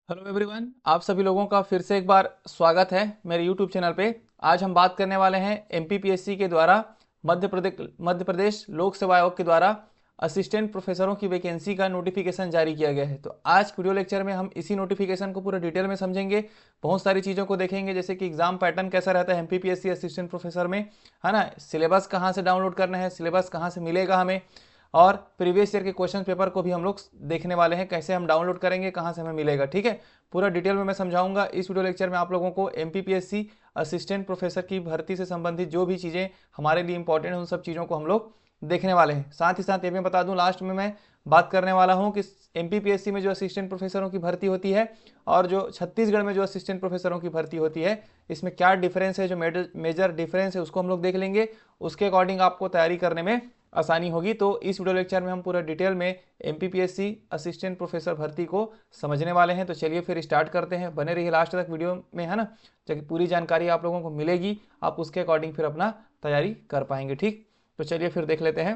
Hello everyone, आप सभी लोगों का फिर से एक बार स्वागत है मेरे यूट्यूब चैनल पे। आज हम बात करने वाले हैं एमपीपीएससी के द्वारा मध्य प्रदेश लोक सेवा आयोग के द्वारा असिस्टेंट प्रोफेसरों की वैकेंसी का नोटिफिकेशन जारी किया गया है। तो आज वीडियो लेक्चर में हम इसी नोटिफिकेशन को पूरा डिटेल में समझेंगे, बहुत सारी चीज़ों को देखेंगे, जैसे कि एग्जाम पैटर्न कैसा रहता है एमपीपीएससी असिस्टेंट प्रोफेसर में, है ना। सिलेबस कहाँ से डाउनलोड करना है, सिलेबस कहाँ से मिलेगा हमें, और प्रीवियस ईयर के क्वेश्चन पेपर को भी हम लोग देखने वाले हैं, कैसे हम डाउनलोड करेंगे, कहाँ से हमें मिलेगा। ठीक है, पूरा डिटेल में मैं समझाऊंगा इस वीडियो लेक्चर में आप लोगों को। एमपीपीएससी असिस्टेंट प्रोफेसर की भर्ती से संबंधित जो भी चीज़ें हमारे लिए इंपॉर्टेंट है उन सब चीज़ों को हम लोग देखने वाले हैं। साथ ही साथ ये मैं बता दूं, लास्ट में मैं बात करने वाला हूं कि एमपीपीएससी में जो असिस्टेंट प्रोफेसरों की भर्ती होती है और जो छत्तीसगढ़ में जो असिस्टेंट प्रोफेसरों की भर्ती होती है, इसमें क्या डिफरेंस है, जो मेजर डिफरेंस है उसको हम लोग देख लेंगे। उसके अकॉर्डिंग आपको तैयारी करने में आसानी होगी। तो इस वीडियो लेक्चर में हम पूरा डिटेल में एमपीपीएससी असिस्टेंट प्रोफेसर भर्ती को समझने वाले हैं। तो चलिए फिर स्टार्ट करते हैं, बने रहिए लास्ट तक वीडियो में, है ना। जब पूरी जानकारी आप लोगों को मिलेगी, आप उसके अकॉर्डिंग फिर अपना तैयारी कर पाएंगे। ठीक, तो चलिए फिर देख लेते हैं।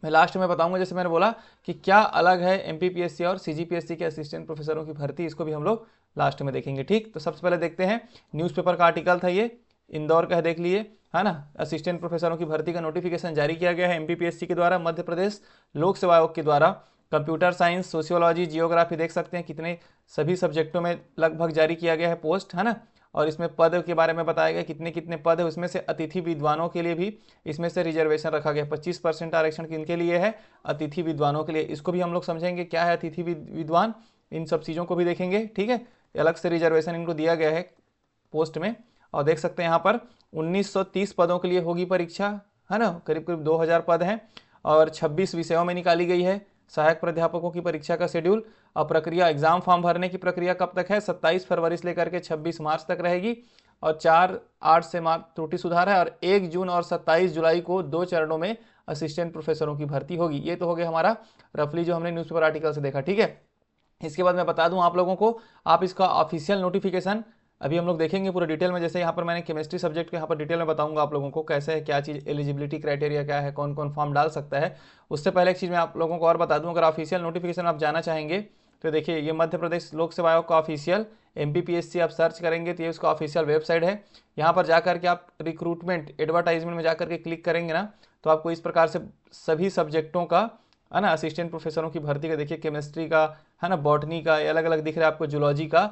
मैं लास्ट में बताऊंगा, जैसे मैंने बोला कि क्या अलग है एमपीपीएससी और सीजीपीएससी के असिस्टेंट प्रोफेसरों की भर्ती, इसको भी हम लोग लास्ट में देखेंगे। ठीक, तो सबसे पहले देखते हैं, न्यूज़पेपर का आर्टिकल था ये, इंदौर का है, देख लिए, है ना। असिस्टेंट प्रोफेसरों की भर्ती का नोटिफिकेशन जारी किया गया है एमपीपीएससी के द्वारा, मध्य प्रदेश लोक सेवा आयोग के द्वारा। कंप्यूटर साइंस, सोशियोलॉजी, जियोग्राफी, देख सकते हैं कितने सभी सब्जेक्टों में लगभग जारी किया गया है पोस्ट, है ना। और इसमें पद के बारे में बताया गया कितने कितने पद है, उसमें से अतिथि विद्वानों के लिए भी इसमें से रिजर्वेशन रखा गया। 25% आरक्षण किनके लिए है, अतिथि विद्वानों के लिए। इसको भी हम लोग समझेंगे क्या है अतिथि विद्वान, इन सब चीज़ों को भी देखेंगे। ठीक है, अलग से रिजर्वेशन इनको दिया गया है पोस्ट में। और देख सकते हैं यहाँ पर 1930 पदों के लिए होगी परीक्षा, है ना। करीब करीब 2000 पद हैं और 26 विषयों में निकाली गई है सहायक प्राध्यापकों की परीक्षा का शेड्यूल। और प्रक्रिया, एग्जाम फॉर्म भरने की प्रक्रिया कब तक है, 27 फरवरी से लेकर के 26 मार्च तक रहेगी। और 4/8 से मार्क त्रुटि सुधार है, और 1 जून और 27 जुलाई को 2 चरणों में असिस्टेंट प्रोफेसरों की भर्ती होगी। ये तो हो गया हमारा रफली जो हमने न्यूज़पेपर आर्टिकल से देखा। ठीक है, इसके बाद मैं बता दूं आप लोगों को, आप इसका ऑफिशियल नोटिफिकेशन अभी हम लोग देखेंगे पूरे डिटेल में। जैसे यहाँ पर मैंने केमिस्ट्री सब्जेक्ट के यहाँ पर डिटेल में बताऊंगा आप लोगों को कैसे है, क्या चीज़, एलिजिबिलिटी क्राइटेरिया क्या है, कौन कौन फॉर्म डाल सकता है। उससे पहले एक चीज़ मैं आप लोगों को और बता दूं, अगर ऑफिशियल नोटिफिकेशन आप जाना चाहेंगे तो देखिए, ये मध्य प्रदेश लोक सेवा आयोग का ऑफिशियल एमपीपीएससी आप सर्च करेंगे तो ये उसका ऑफिशियल वेबसाइट है। यहाँ पर जाकर के आप रिक्रूटमेंट एडवर्टाइजमेंट में जाकर के क्लिक करेंगे ना, तो आपको इस प्रकार से सभी सब्जेक्टों का, है ना, असिस्टेंट प्रोफेसरों की भर्ती का देखिए, केमिस्ट्री का, है ना, बॉटनी का, अलग अलग दिख रहा है आपको, जूलॉजी का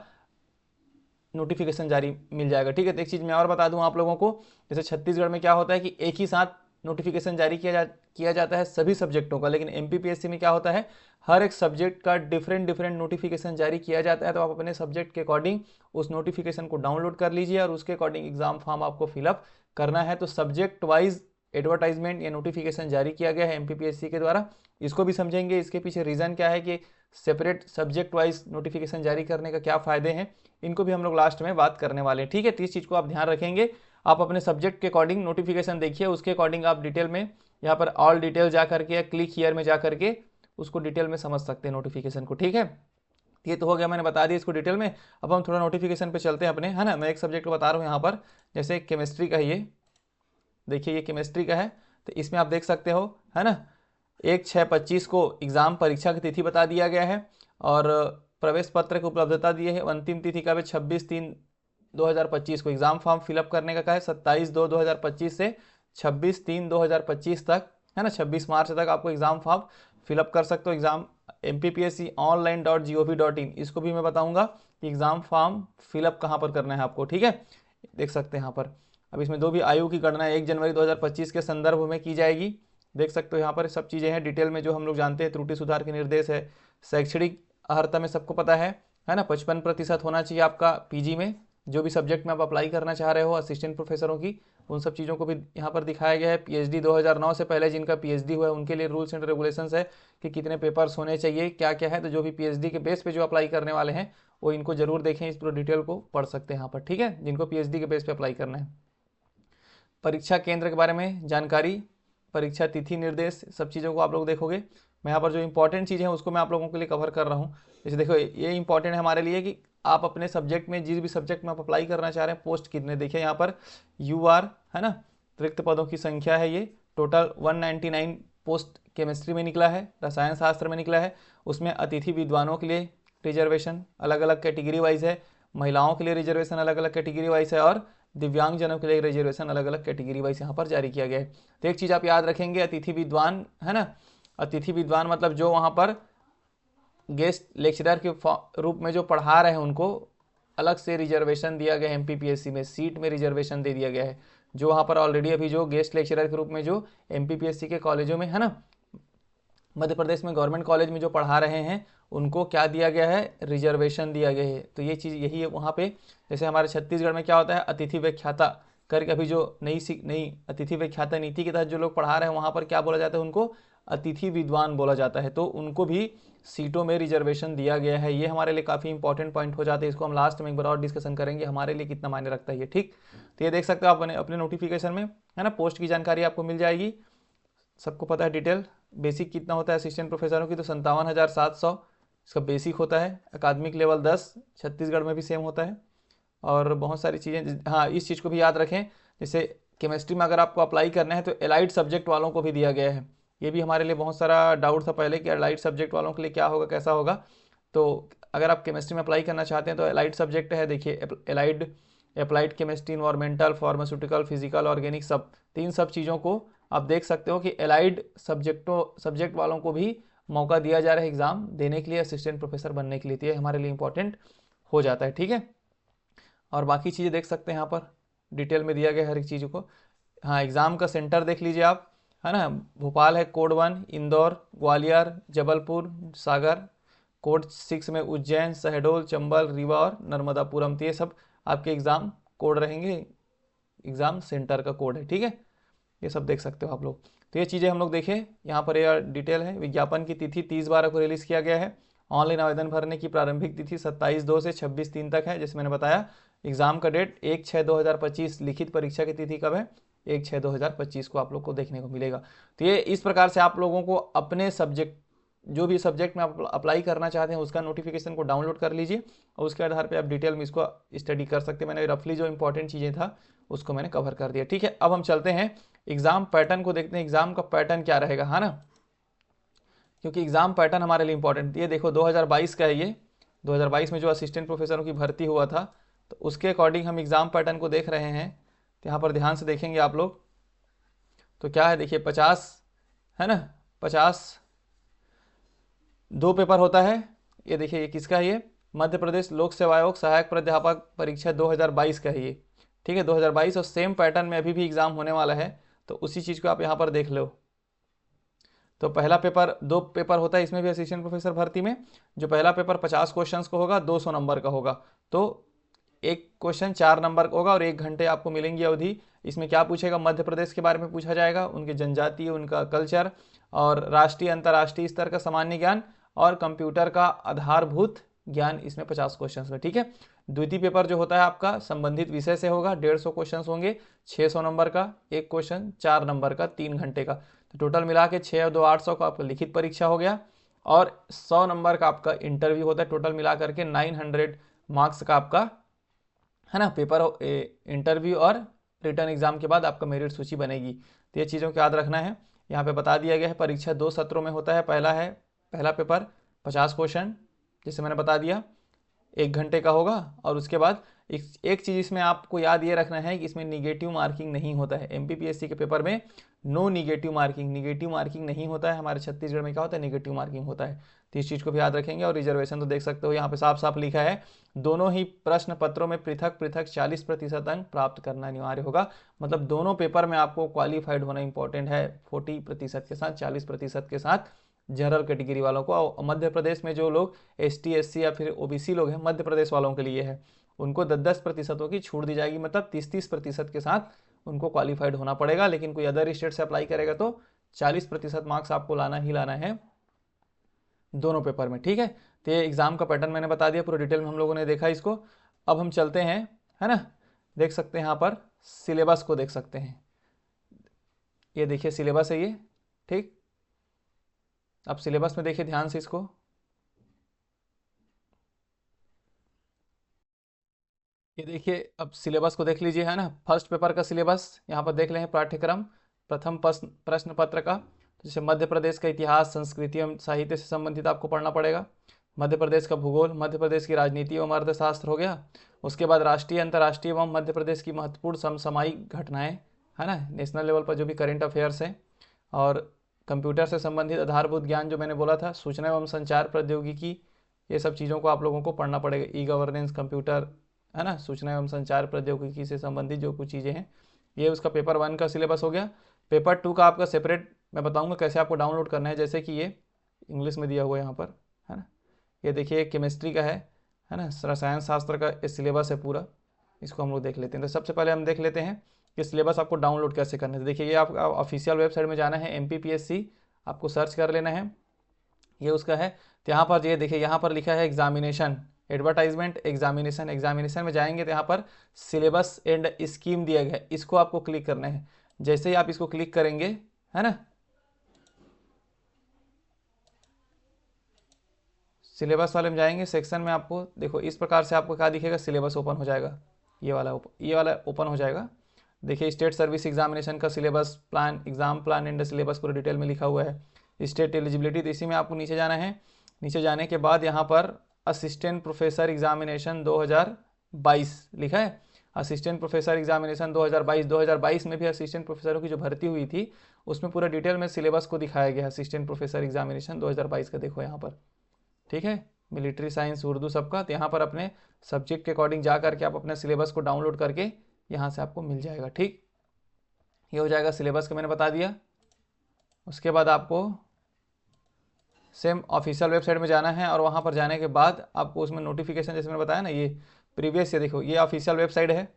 नोटिफिकेशन जारी मिल जाएगा। ठीक है, तो एक चीज़ मैं और बता दूं आप लोगों को, जैसे छत्तीसगढ़ में क्या होता है कि एक ही साथ नोटिफिकेशन जारी किया जाता है सभी सब्जेक्टों का, लेकिन एमपीपीएससी में क्या होता है, हर एक सब्जेक्ट का डिफरेंट डिफरेंट नोटिफिकेशन जारी किया जाता है। तो आप अपने सब्जेक्ट के अकॉर्डिंग उस नोटिफिकेशन को डाउनलोड कर लीजिए और उसके अकॉर्डिंग एग्जाम फॉर्म आपको फिलअप करना है। तो सब्जेक्ट वाइज एडवर्टाइजमेंट या नोटिफिकेशन जारी किया गया है एमपीपीएससी के द्वारा, इसको भी समझेंगे। इसके पीछे रीज़न क्या है कि सेपरेट सब्जेक्ट वाइज नोटिफिकेशन जारी करने का क्या फ़ायदे हैं, इनको भी हम लोग लास्ट में बात करने वाले हैं। ठीक है, तो इस चीज़ को आप ध्यान रखेंगे। आप अपने सब्जेक्ट के अकॉर्डिंग नोटिफिकेशन देखिए, उसके अकॉर्डिंग आप डिटेल में यहाँ पर ऑल डिटेल जा करके या क्लिक हियर में जा करके उसको डिटेल में समझ सकते हैं नोटिफिकेशन को। ठीक है, ये तो हो गया, मैंने बता दिया इसको डिटेल में। अब हम थोड़ा नोटिफिकेशन पे चलते हैं अपने, है ना। मैं एक सब्जेक्ट को बता रहा हूँ यहाँ पर, जैसे केमिस्ट्री का, ये देखिए, ये केमिस्ट्री का है। तो इसमें आप देख सकते हो, है ना, 1/6/25 को एग्ज़ाम परीक्षा की तिथि बता दिया गया है और प्रवेश पत्र की उपलब्धता दी है। अंतिम तिथि का भी 26/3/2025 को, एग्ज़ाम फॉर्म फिलअप करने का है 27/2/2025 से 26/3/2025 तक, है ना। 26 मार्च तक आपको एग्ज़ाम फॉर्म फिलअप कर सकते हो। एग्ज़ाम MPPSC online.gov.in, इसको भी मैं बताऊंगा कि एग्ज़ाम फॉर्म फिलअप कहाँ पर करना है आपको। ठीक है, देख सकते हैं यहाँ पर। अब इसमें जो भी आयु की गणना 1 जनवरी 2025 के संदर्भ में की जाएगी, देख सकते हो यहाँ पर सब चीज़ें हैं डिटेल में जो हम लोग जानते हैं। त्रुटि सुधार के निर्देश है। शैक्षणिक अर्हता में सबको पता है ना, 55% होना चाहिए आपका पीजी में, जो भी सब्जेक्ट में आप अप्लाई करना चाह रहे हो असिस्टेंट प्रोफेसरों की, उन सब चीज़ों को भी यहाँ पर दिखाया गया है। पीएचडी 2009 से पहले जिनका पीएचडी हुआ है उनके लिए रूल्स एंड रेगुलेशंस है कि कितने पेपर्स होने चाहिए, क्या क्या है। तो जो भी पीएचडी के बेस पे जो अप्लाई करने वाले हैं वो इनको जरूर देखें, इस पूरे डिटेल को पढ़ सकते हैं यहाँ पर। ठीक है, जिनको पीएचडी के बेस पे अप्लाई करना है। परीक्षा केंद्र के बारे में जानकारी, परीक्षा तिथि, निर्देश, सब चीज़ों को आप लोग देखोगे। मैं यहाँ पर जो इंपॉर्टेंट चीज़ है उसको मैं आप लोगों के लिए कवर कर रहा हूँ। जैसे देखो, ये इंपॉर्टेंट है हमारे लिए कि आप अपने सब्जेक्ट में, जिस भी सब्जेक्ट में आप अप्लाई करना चाह रहे हैं, पोस्ट कितने, देखिए यहाँ पर UR, है ना, रिक्त पदों की संख्या है, ये टोटल 199 पोस्ट केमिस्ट्री में निकला है, रसायन शास्त्र में निकला है। उसमें अतिथि विद्वानों के लिए रिजर्वेशन अलग अलग कैटेगरी वाइज है, महिलाओं के लिए रिजर्वेशन अलग अलग कैटेगरी वाइज है, और दिव्यांगजनों के लिए रिजर्वेशन अलग अलग कैटेगरी वाइज यहाँ पर जारी किया गया है। तो एक चीज़ आप याद रखेंगे, अतिथि विद्वान है ना, अतिथि विद्वान मतलब जो वहाँ पर गेस्ट लेक्चरर के रूप में जो पढ़ा रहे हैं उनको अलग से रिजर्वेशन दिया गया है। एमपीपीएससी में सीट में रिजर्वेशन दे दिया गया है। जो वहाँ पर ऑलरेडी अभी जो गेस्ट लेक्चरर के रूप में जो एमपीपीएससी के कॉलेजों में है ना, मध्य प्रदेश में गवर्नमेंट कॉलेज में जो पढ़ा रहे हैं उनको क्या दिया गया है, रिजर्वेशन दिया गया है। तो ये चीज़ यही है वहाँ पे। जैसे हमारे छत्तीसगढ़ में क्या होता है, अतिथि व्याख्याता करके अभी जो नई अतिथि व्याख्याता नीति के तहत जो लोग पढ़ा रहे हैं वहाँ पर क्या बोला जाता है, उनको अतिथि विद्वान बोला जाता है। तो उनको भी सीटों में रिजर्वेशन दिया गया है। ये हमारे लिए काफ़ी इंपॉर्टेंट पॉइंट हो जाते हैं। इसको हम लास्ट में एक बार और डिस्कशन करेंगे हमारे लिए कितना मायने रखता है ये, ठीक। तो ये देख सकते हो आप अपने नोटिफिकेशन में है ना, पोस्ट की जानकारी आपको मिल जाएगी। सबको पता है डिटेल। बेसिक कितना होता है असिस्टेंट प्रोफेसरों की, तो 57,700 इसका बेसिक होता है। अकादमिक लेवल 10 छत्तीसगढ़ में भी सेम होता है। और बहुत सारी चीज़ें, हाँ इस चीज़ को भी याद रखें, जैसे केमिस्ट्री में अगर आपको अप्लाई करना है तो एलाइड सब्जेक्ट वालों को भी दिया गया है। ये भी हमारे लिए बहुत सारा डाउट था पहले कि एलाइड सब्जेक्ट वालों के लिए क्या होगा, कैसा होगा। तो अगर आप केमिस्ट्री में अप्लाई करना चाहते हैं तो एलाइड सब्जेक्ट है, देखिए allied, applied chemistry, environmental, pharmaceutical, physical, organic, सब चीज़ों को आप देख सकते हो कि एलाइड सब्जेक्ट वालों को भी मौका दिया जा रहा है एग्ज़ाम देने के लिए, असिस्टेंट प्रोफेसर बनने के लिए। तो ये हमारे लिए इंपॉर्टेंट हो जाता है, ठीक है। और बाकी चीज़ें देख सकते हैं यहाँ पर डिटेल में दिया गया हर एक चीज़ को। हाँ एग्ज़ाम का सेंटर देख लीजिए आप, है ना, भोपाल है कोड 1, इंदौर, ग्वालियर, जबलपुर, सागर, कोड 6 में उज्जैन, शहडोल, चंबल, रीवा और नर्मदापुरम। तो ये सब आपके एग्ज़ाम कोड रहेंगे, एग्ज़ाम सेंटर का कोड है, ठीक है। ये सब देख सकते हो आप लोग। तो ये चीज़ें हम लोग देखें यहाँ पर, यह डिटेल है। विज्ञापन की तिथि 30/12 को रिलीज़ किया गया है। ऑनलाइन आवेदन भरने की प्रारंभिक तिथि 27/2 से 26/3 तक है। जैसे मैंने बताया एग्ज़ाम का डेट 1/6/2025, लिखित परीक्षा की तिथि कब है, 1/6/2025 को आप लोग को देखने को मिलेगा। तो ये इस प्रकार से आप लोगों को अपने सब्जेक्ट, जो भी सब्जेक्ट में आप अप्लाई करना चाहते हैं उसका नोटिफिकेशन को डाउनलोड कर लीजिए और उसके आधार पे आप डिटेल में इसको स्टडी कर सकते हैं। मैंने रफली जो इंपॉर्टेंट चीज़ें था उसको मैंने कवर कर दिया, ठीक है। अब हम चलते हैं एग्ज़ाम पैटर्न को देखते हैं, एग्ज़ाम का पैटर्न क्या रहेगा, है ना, क्योंकि एग्ज़ाम पैटर्न हमारे लिए इंपॉर्टेंट। ये देखो 2022 का है, ये 2022 में जो असिस्टेंट प्रोफेसरों की भर्ती हुआ था तो उसके अकॉर्डिंग हम एग्ज़ाम पैटर्न को देख रहे हैं। तो यहाँ पर ध्यान से देखेंगे आप लोग तो क्या है, देखिए 50 है ना, 50 2 पेपर होता है। ये देखिए ये किसका है, ये मध्य प्रदेश लोक सेवा आयोग सहायक प्राध्यापक परीक्षा 2022 का है ये, ठीक है, 2022। और सेम पैटर्न में अभी भी एग्ज़ाम होने वाला है तो उसी चीज़ को आप यहाँ पर देख लो। तो पहला पेपर, 2 पेपर होता है इसमें भी असिस्टेंट प्रोफेसर भर्ती में। जो पहला पेपर 50 क्वेश्चंस का होगा, 200 नंबर का होगा। तो एक क्वेश्चन 4 नंबर का होगा और 1 घंटे आपको मिलेंगी अवधि। इसमें क्या पूछेगा, मध्य प्रदेश के बारे में पूछा जाएगा, उनकी जनजाति, उनका कल्चर और राष्ट्रीय अंतर्राष्ट्रीय स्तर का सामान्य ज्ञान और कंप्यूटर का आधारभूत ज्ञान, इसमें 50 क्वेश्चन में, ठीक है। द्वितीय पेपर जो होता है आपका संबंधित विषय से होगा, 150 क्वेश्चन होंगे, 600 नंबर का एक क्वेश्चन, 4 नंबर का 3 घंटे का। तो टोटल मिला के 6 और 2 800 का आपका लिखित परीक्षा हो गया और 100 नंबर का आपका इंटरव्यू होता है। टोटल मिला करके 900 मार्क्स का आपका, है ना, पेपर इंटरव्यू और रिटर्न एग्जाम के बाद आपका मेरिट सूची बनेगी। तो ये चीज़ों को याद रखना है। यहाँ पे बता दिया गया है परीक्षा 2 सत्रों में होता है। पहला पेपर 50 क्वेश्चन जैसे मैंने बता दिया 1 घंटे का होगा और उसके बाद एक चीज़ इसमें आपको याद ये रखना है कि इसमें निगेटिव मार्किंग नहीं होता है। एमपीपीएससी के पेपर में नो निगेटिव मार्किंग नहीं होता है। हमारे छत्तीसगढ़ में क्या होता है, निगेटिव मार्किंग होता है। तो इस चीज़ को भी याद रखेंगे। और रिजर्वेशन तो देख सकते हो यहाँ पे साफ साफ लिखा है, दोनों ही प्रश्न पत्रों में पृथक 40% अंक प्राप्त करना अनिवार्य होगा। मतलब दोनों पेपर में आपको क्वालिफाइड होना इंपॉर्टेंट है, 40% के साथ, 40% के साथ जनरल कैटेगरी वालों को। मध्य प्रदेश में जो लोग ST SC या फिर OBC लोग हैं, मध्य प्रदेश वालों के लिए है, उनको 10% की छूट दी जाएगी। मतलब 30% के साथ उनको क्वालिफाइड होना पड़ेगा। लेकिन कोई अदर स्टेट से अप्लाई करेगा तो 40% मार्क्स आपको लाना ही लाना है दोनों पेपर में, ठीक है। तो ये एग्जाम का पैटर्न मैंने बता दिया, पूरा डिटेल में हम लोगों ने देखा इसको। अब हम चलते हैं, है ना, देख सकते हैं यहाँ पर सिलेबस को देख सकते हैं। ये देखिए सिलेबस है ये, ठीक। अब सिलेबस में देखिए ध्यान से इसको, ये देखिए अब सिलेबस को देख लीजिए, है ना। फर्स्ट पेपर का सिलेबस यहाँ पर देख लें, पाठ्यक्रम प्रथम प्रश्न पत्र का। जैसे मध्य प्रदेश का इतिहास, संस्कृति एवं साहित्य से संबंधित आपको पढ़ना पड़ेगा। मध्य प्रदेश का भूगोल, मध्य प्रदेश की राजनीति एवं अर्थशास्त्र हो गया। उसके बाद राष्ट्रीय, अंतर्राष्ट्रीय एवं मध्य प्रदेश की महत्वपूर्ण समसामयिक घटनाएं, है ना, नेशनल लेवल पर जो भी करंट अफेयर्स हैं। और कंप्यूटर से संबंधित आधारभूत ज्ञान जो मैंने बोला था, सूचना एवं संचार प्रौद्योगिकी, ये सब चीज़ों को आप लोगों को पढ़ना पड़ेगा। ई गवर्नेंस, कंप्यूटर, है ना, सूचना एवं संचार प्रौद्योगिकी से संबंधित जो कुछ चीज़ें हैं, ये उसका पेपर 1 का सिलेबस हो गया। पेपर 2 का आपका सेपरेट मैं बताऊंगा कैसे आपको डाउनलोड करना है, जैसे कि ये इंग्लिश में दिया हुआ है यहाँ पर, है ना। ये देखिए केमिस्ट्री का है ना, रसायन शास्त्र का सिलेबस है पूरा, इसको हम लोग देख लेते हैं। तो सबसे पहले हम देख लेते हैं कि सिलेबस आपको डाउनलोड कैसे करना है। देखिए ये आपका ऑफिशियल वेबसाइट में जाना है, MPPSC आपको सर्च कर लेना है, ये उसका है। तो यहाँ पर ये देखिए, यहाँ पर लिखा है एग्जामिनेशन, एडवर्टाइजमेंट, एग्जामिनेशन। एग्जामिनेशन में जाएंगे तो यहाँ पर सिलेबस एंड स्कीम दिया गया है, इसको आपको क्लिक करना है। जैसे ही आप इसको क्लिक करेंगे, है ना, सिलेबस वाले में जाएंगे, सेक्शन में आपको देखो इस प्रकार से आपको क्या दिखेगा, सिलेबस ओपन हो जाएगा, ये वाला ओपन हो जाएगा। देखिए स्टेट सर्विस एग्जामिनेशन का syllabus plan, exam plan and syllabus पूरा डिटेल में लिखा हुआ है। स्टेट एलिजिबिलिटी, तो इसी में आपको नीचे जाना है। नीचे जाने के बाद यहाँ पर असिस्टेंट प्रोफेसर एग्जामिनेशन 2022 लिखा है। असिस्टेंट प्रोफेसर एग्जामिनेशन 2022 में भी असिस्टेंट प्रोफेसरों की जो भर्ती हुई थी उसमें पूरा डिटेल में सिलेबस को दिखाया गया है। असिस्टेंट प्रोफेसर एग्जामिनेशन 2022 का देखो यहाँ पर, ठीक है, मिलिट्री साइंस, उर्दू सबका। तो यहाँ पर अपने सब्जेक्ट के अकॉर्डिंग जा करके आप अपने सिलेबस को डाउनलोड करके यहाँ से आपको मिल जाएगा। ठीक, ये हो जाएगा सिलेबस का मैंने बता दिया। उसके बाद आपको सेम ऑफिशियल वेबसाइट में जाना है और वहाँ पर जाने के बाद आपको उसमें नोटिफिकेशन, जैसे मैंने बताया ना, ये प्रीवियस, ये देखो ये ऑफिशियल वेबसाइट है।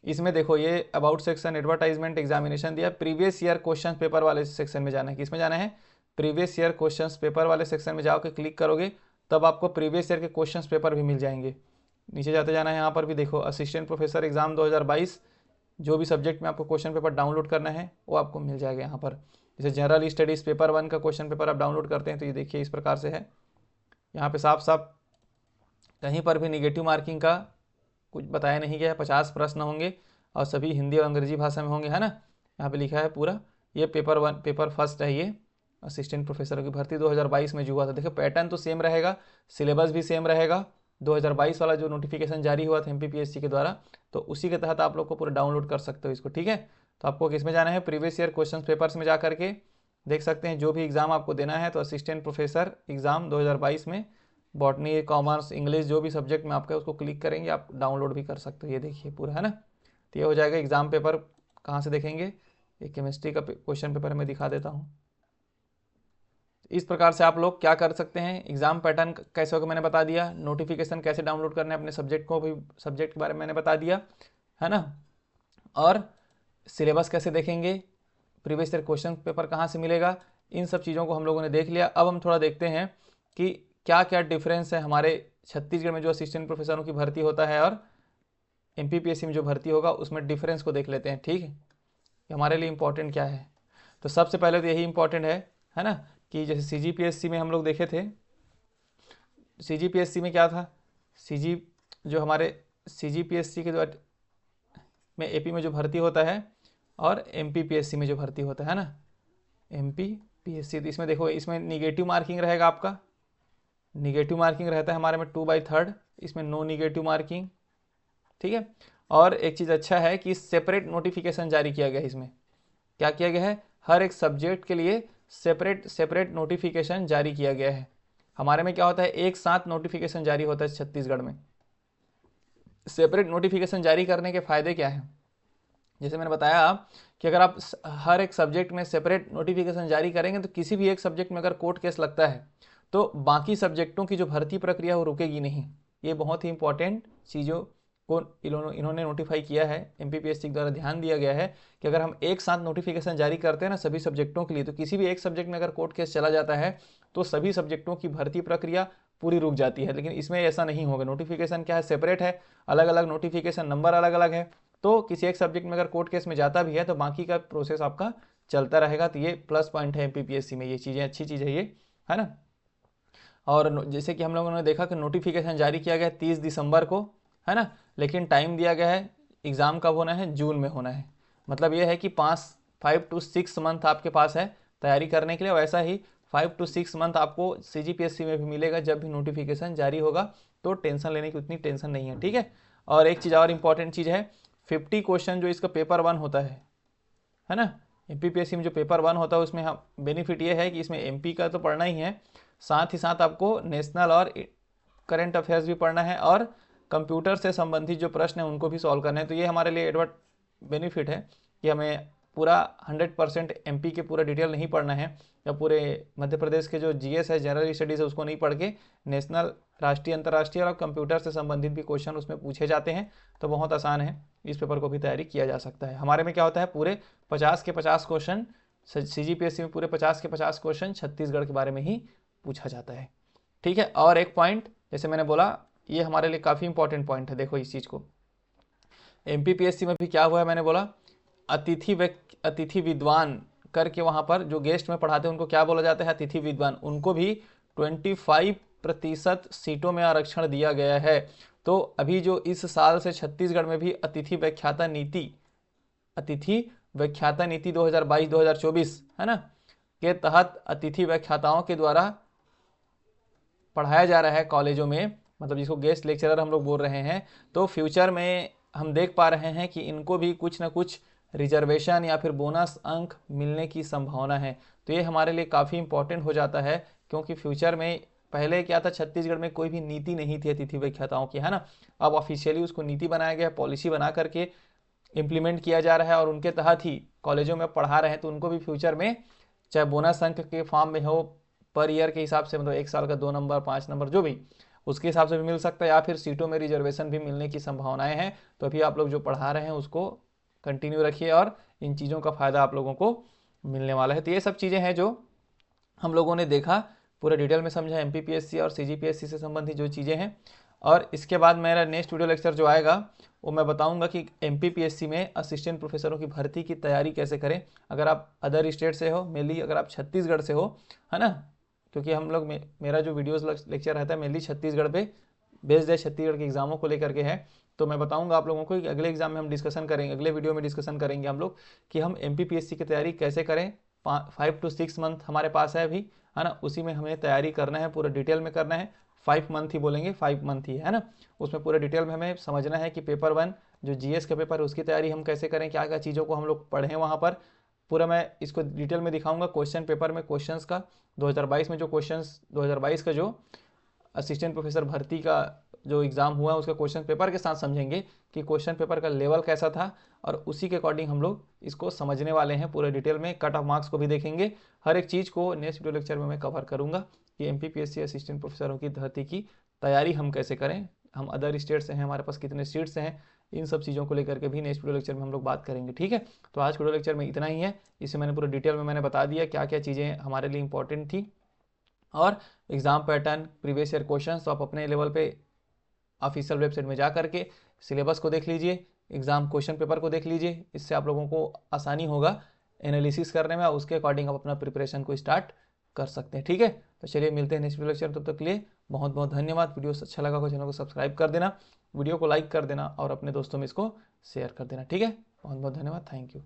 इसमें देखो ये अबाउट सेक्शन, एडवर्टाइजमेंट, एग्जामिनेशन दिया। प्रीवियस ईयर क्वेश्चन पेपर वाले सेक्शन में जाना है। किसमें जाना है, प्रीवियस ईयर क्वेश्चन पेपर वाले सेक्शन में जाओ के क्लिक करोगे तब आपको प्रीवियस ईयर के क्वेश्चन पेपर भी मिल जाएंगे। नीचे जाते जाना है, यहाँ पर भी देखो असिस्टेंट प्रोफेसर एग्जाम 2022, जो भी सब्जेक्ट में आपको क्वेश्चन पेपर डाउनलोड करना है वो आपको मिल जाएगा यहाँ पर। जैसे जनरल स्टडीज़ पेपर 1 का क्वेश्चन पेपर आप डाउनलोड करते हैं तो ये देखिए इस प्रकार से है। यहाँ पे साफ साफ कहीं पर भी निगेटिव मार्किंग का कुछ बताया नहीं गया है। 50 प्रश्न होंगे और सभी हिंदी और अंग्रेजी भाषा में होंगे, है ना। यहाँ पे लिखा है पूरा, ये पेपर फर्स्ट है, ये असिस्टेंट प्रोफेसर की भर्ती 2022 में जो हुआ था। देखो पैटर्न तो सेम रहेगा, सिलेबस भी सेम रहेगा। 2022 वाला जो नोटिफिकेशन जारी हुआ था MPPSC के द्वारा, तो उसी के तहत आप लोग को पूरा डाउनलोड कर सकते हो इसको, ठीक है। तो आपको किसमें जाना है, प्रीवियस ईयर क्वेश्चन पेपर्स में जा करके देख सकते हैं जो भी एग्जाम आपको देना है। तो असिस्टेंट प्रोफेसर एग्जाम 2022 में बॉटनी, कॉमर्स, इंग्लिश, जो भी सब्जेक्ट में आपका उसको क्लिक करेंगे आप डाउनलोड भी कर सकते हो। ये देखिए पूरा, है ना। तो ये हो जाएगा। एग्जाम पेपर कहाँ से देखेंगे, एक केमिस्ट्री का क्वेश्चन पेपर मैं दिखा देता हूँ। इस प्रकार से आप लोग क्या कर सकते हैं, एग्जाम पैटर्न कैसे होगा मैंने बता दिया, नोटिफिकेशन कैसे डाउनलोड करना है अपने सब्जेक्ट को भी, सब्जेक्ट के बारे में मैंने बता दिया, है ना। और सिलेबस कैसे देखेंगे, प्रीवियस ईयर क्वेश्चन पेपर कहाँ से मिलेगा, इन सब चीज़ों को हम लोगों ने देख लिया। अब हम थोड़ा देखते हैं कि क्या क्या डिफरेंस है हमारे छत्तीसगढ़ में जो असिस्टेंट प्रोफेसरों की भर्ती होता है और MPPSC में जो भर्ती होगा, उसमें डिफरेंस को देख लेते हैं। ठीक है, हमारे लिए इंपॉर्टेंट क्या है। तो सबसे पहले तो यही इंपॉर्टेंट है ना, कि जैसे CGPSC में हम लोग देखे थे, CGPSC में क्या था, जो हमारे CGPSC के द्वारा में AP में जो भर्ती होता है और MPPSC में जो भर्ती होता है ना, MPPSC, तो इसमें देखो इसमें निगेटिव मार्किंग रहेगा आपका, निगेटिव मार्किंग रहता है हमारे में 2/3, इसमें नो निगेटिव मार्किंग, ठीक है। और एक चीज़ अच्छा है कि सेपरेट नोटिफिकेशन जारी किया गया है। इसमें क्या किया गया है, हर एक सब्जेक्ट के लिए सेपरेट नोटिफिकेशन जारी किया गया है। हमारे में क्या होता है, एक साथ नोटिफिकेशन जारी होता है छत्तीसगढ़ में। सेपरेट नोटिफिकेशन जारी करने के फ़ायदे क्या हैं, जैसे मैंने बताया कि अगर आप हर एक सब्जेक्ट में सेपरेट नोटिफिकेशन जारी करेंगे तो किसी भी एक सब्जेक्ट में अगर कोर्ट केस लगता है तो बाकी सब्जेक्टों की जो भर्ती प्रक्रिया वो रुकेगी नहीं। ये बहुत ही इंपॉर्टेंट चीज़ों को इन्होंने नोटिफाई किया है, MPPSC के द्वारा ध्यान दिया गया है कि अगर हम एक साथ नोटिफिकेशन जारी करते हैं ना सभी सब्जेक्टों के लिए, तो किसी भी एक सब्जेक्ट में अगर कोर्ट केस चला जाता है तो सभी सब्जेक्टों की भर्ती प्रक्रिया पूरी रुक जाती है। लेकिन इसमें ऐसा नहीं होगा, नोटिफिकेशन क्या है, सेपरेट है, अलग अलग नोटिफिकेशन नंबर अलग अलग है। तो किसी एक सब्जेक्ट में अगर कोर्ट केस में जाता भी है तो बाकी का प्रोसेस आपका चलता रहेगा। तो ये प्लस पॉइंट है MPPSC में, ये चीज़ें अच्छी चीज़ है ये, है ना। और जैसे कि हम लोगों ने देखा कि नोटिफिकेशन जारी किया गया 30 दिसंबर को, है ना, लेकिन टाइम दिया गया है एग्ज़ाम कब होना है, जून में होना है। मतलब ये है कि 5 to 6 मंथ आपके पास है तैयारी करने के लिए। वैसा ही 5 to 6 मंथ आपको CGPSC में भी मिलेगा जब भी नोटिफिकेशन जारी होगा, तो टेंशन लेने की उतनी टेंशन नहीं है, ठीक है। और एक चीज़ और इम्पॉर्टेंट चीज़ है, 50 क्वेश्चन जो इसका पेपर 1 होता है ना, MPPSC में जो पेपर 1 होता है उसमें हम बेनिफिट ये है कि इसमें MP का तो पढ़ना ही है, साथ ही साथ आपको नेशनल और करंट अफेयर्स भी पढ़ना है और कंप्यूटर से संबंधित जो प्रश्न हैं उनको भी सॉल्व करना है। तो ये हमारे लिए एडवर्ट बेनिफिट है कि हमें पूरा 100% MP के पूरा डिटेल नहीं पढ़ना है, या पूरे मध्य प्रदेश के जो GS है, जनरल स्टडीज़ है, उसको नहीं पढ़ के नेशनल, राष्ट्रीय, अंतर्राष्ट्रीय और कंप्यूटर से संबंधित भी क्वेश्चन उसमें पूछे जाते हैं। तो बहुत आसान है, इस पेपर को भी तैयारी किया जा सकता है। हमारे में क्या होता है, पूरे 50 के 50 क्वेश्चन, CGPSC में पूरे 50 के 50 क्वेश्चन छत्तीसगढ़ के बारे में ही पूछा जाता है, ठीक है। और एक पॉइंट, जैसे मैंने बोला, ये हमारे लिए काफ़ी इंपॉर्टेंट पॉइंट है। देखो इस चीज़ को, MPPSC में भी क्या हुआ है, मैंने बोला अतिथि विद्वान करके वहाँ पर जो गेस्ट में पढ़ाते हैं उनको क्या बोला जाता है, अतिथि विद्वान। उनको भी 25% सीटों में आरक्षण दिया गया है। तो अभी जो इस साल से छत्तीसगढ़ में भी अतिथि व्याख्याता नीति 2022-2024 है ना, के तहत अतिथि व्याख्याताओं के द्वारा पढ़ाया जा रहा है कॉलेजों में, मतलब जिसको गेस्ट लेक्चरर हम लोग बोल रहे हैं। तो फ्यूचर में हम देख पा रहे हैं कि इनको भी कुछ ना कुछ रिजर्वेशन या फिर बोनस अंक मिलने की संभावना है। तो ये हमारे लिए काफ़ी इंपॉर्टेंट हो जाता है, क्योंकि फ्यूचर में पहले क्या था, छत्तीसगढ़ में कोई भी नीति नहीं थी अतिथि व्याख्याताओं की, है ना। अब ऑफिशियली उसको नीति बनाया गया, पॉलिसी बना करके इम्प्लीमेंट किया जा रहा है और उनके तहत ही कॉलेजों में पढ़ा रहे हैं। तो उनको भी फ्यूचर में चाहे बोनस अंक के फॉर्म में हो, पर ईयर के हिसाब से, मतलब 1 साल का 2 नंबर 5 नंबर जो भी, उसके हिसाब से भी मिल सकता है, या फिर सीटों में रिजर्वेशन भी मिलने की संभावनाएं हैं। तो अभी आप लोग जो पढ़ा रहे हैं उसको कंटिन्यू रखिए और इन चीज़ों का फ़ायदा आप लोगों को मिलने वाला है। तो ये सब चीज़ें हैं जो हम लोगों ने देखा, पूरे डिटेल में समझा MPPSC और CGPSC से संबंधित जो चीज़ें हैं। और इसके बाद मेरा नेक्स्ट वीडियो लेक्चर जो आएगा वो मैं बताऊंगा कि MPPSC में असिस्टेंट प्रोफेसरों की भर्ती की तैयारी कैसे करें। अगर आप अदर स्टेट से हो, मेनली अगर आप छत्तीसगढ़ से हो, है ना, क्योंकि हम लोग मेरा जो वीडियोस लेक्चर रहता है मेनली छत्तीसगढ़ पे बेस्ड है, छत्तीसगढ़ के एग्जामों को लेकर के है। तो मैं बताऊंगा आप लोगों को कि अगले एग्जाम में हम डिस्कशन करेंगे, अगले वीडियो में डिस्कशन करेंगे हम लोग कि हम MPPSC की तैयारी कैसे करें। 5 to 6 मंथ हमारे पास है अभी, है ना, उसी में हमें तैयारी करना है, पूरा डिटेल में करना है। 5 मंथ ही बोलेंगे, 5 मंथ ही है ना, उसमें पूरे डिटेल में हमें समझना है कि पेपर 1 जो GS का पेपर है उसकी तैयारी हम कैसे करें, क्या क्या चीज़ों को हम लोग पढ़ें वहाँ पर। पूरा मैं इसको डिटेल में दिखाऊंगा। क्वेश्चन पेपर में क्वेश्चंस का 2022 में जो क्वेश्चंस 2022 का जो असिस्टेंट प्रोफेसर भर्ती का जो एग्ज़ाम हुआ उसका क्वेश्चन पेपर के साथ समझेंगे कि क्वेश्चन पेपर का लेवल कैसा था, और उसी के अकॉर्डिंग हम लोग इसको समझने वाले हैं पूरे डिटेल में। कट ऑफ मार्क्स को भी देखेंगे, हर एक चीज़ को नेक्स्ट वीडियो लेक्चर में मैं कवर करूँगा कि MPPSC असिस्टेंट प्रोफेसरों की भर्ती की तैयारी हम कैसे करें, हम अदर स्टेट से हैं, हमारे पास कितने सीट्स हैं, इन सब चीज़ों को लेकर के भी नेक्स्ट वीडियो लेक्चर में हम लोग बात करेंगे, ठीक है। तो आज वीडियो लेक्चर में इतना ही है, इसे मैंने पूरे डिटेल में मैंने बता दिया क्या क्या चीज़ें हमारे लिए इंपॉर्टेंट थी। और exam pattern, previous year questions तो आप अपने लेवल पे ऑफिशियल वेबसाइट में जा करके सिलेबस को देख लीजिए, एग्ज़ाम क्वेश्चन पेपर को देख लीजिए, इससे आप लोगों को आसानी होगा एनालिसिस करने में, और उसके अकॉर्डिंग आप अपना प्रिपरेशन को स्टार्ट कर सकते हैं, ठीक है। तो चलिए मिलते हैं नेक्स्ट वीडियो लेक्चर, तब तक के लिए बहुत बहुत धन्यवाद। वीडियो अच्छा लगा तो चैनल को सब्सक्राइब कर देना, वीडियो को लाइक कर देना और अपने दोस्तों में इसको शेयर कर देना, ठीक है। बहुत बहुत धन्यवाद, थैंक यू।